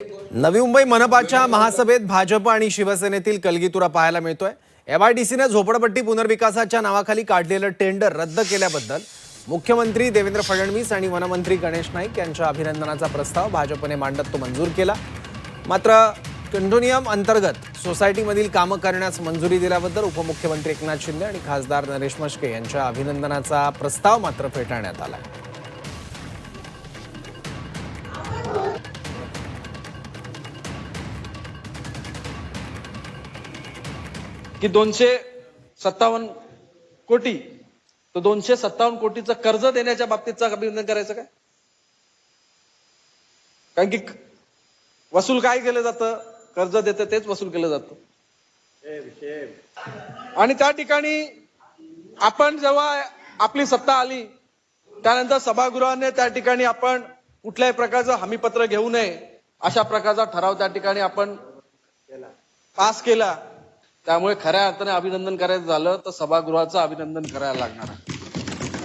नवी मुंबई मनपाच्या महासभेत भाजप आणि शिवसेनेतील कलगीतुरा पाहायला मिळतोय। एमआयडीसीने झोपडपट्टी पुनर्विकासाच्या नावाखाली काढलेलं टेंडर रद्द केल्याबद्दल मुख्यमंत्री देवेंद्र फडणवीस आणि वनमंत्री गणेश नाईक यांच्या अभिनंदनाचा प्रस्ताव भाजपने मांडत तो मंजूर केला। मात्र कंडोनियम अंतर्गत सोसायटीमधील कामं करण्यास मंजुरी दिल्याबद्दल उपमुख्यमंत्री एकनाथ शिंदे आणि खासदार नरेश मस्के यांच्या अभिनंदनाचा प्रस्ताव मात्र फेटाळण्यात आला। की 257 कोटी तो 257 कोटीचं कर्ज देण्याच्या बाबतीतचं अभिनंदन करायचं काय? कारण की वसूल काय केलं जातं, कर्ज देते तेच वसूल केलं जातं। आणि त्या ठिकाणी आपण जेव्हा आपली सत्ता आली त्यानंतर सभागृहाने त्या ठिकाणी आपण कुठल्याही प्रकारचं हमीपत्र घेऊ नये अशा प्रकारचा ठराव त्या ठिकाणी आपण पास केला। त्यामुळे खऱ्या अर्थाने अभिनंदन करायचं झालं तर सभागृहाचं अभिनंदन करायला लागणार आहे।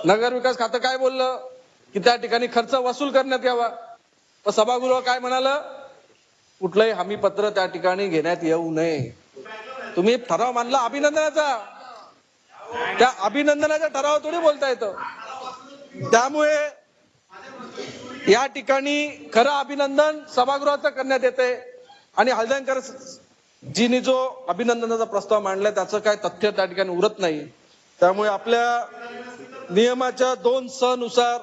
नगर विकास खातं काय बोललं की त्या ठिकाणी खर्च वसूल करण्यात यावा, पण सभागृह काय म्हणालं, कुठलंही हमीपत्र त्या ठिकाणी घेण्यात येऊ नये। तुम्ही ठराव मानला अभिनंदनाचा, त्या अभिनंदनाच्या ठराव थोडी बोलता येतं। त्यामुळे या ठिकाणी खरं अभिनंदन सभागृहाचं करण्यात येते आणि हलदनकर जीनी जो अभिनंदनाचा प्रस्ताव मांडलाय त्याचं काय तथ्य त्या ठिकाणी उरत नाही। त्यामुळे आपल्या नियमाच्या 2(स) नुसार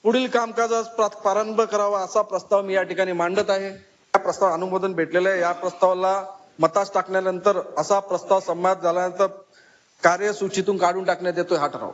पुढील कामकाजास प्रारंभ करावा असा प्रस्ताव मी या ठिकाणी मांडत आहे। या प्रस्ताव अनुमोदन भेटलेलं आहे। या प्रस्तावाला मतास टाकल्यानंतर असा प्रस्ताव संमत झाल्यानंतर कार्यसूचीतून काढून टाकण्यात येतोय हा ठराव।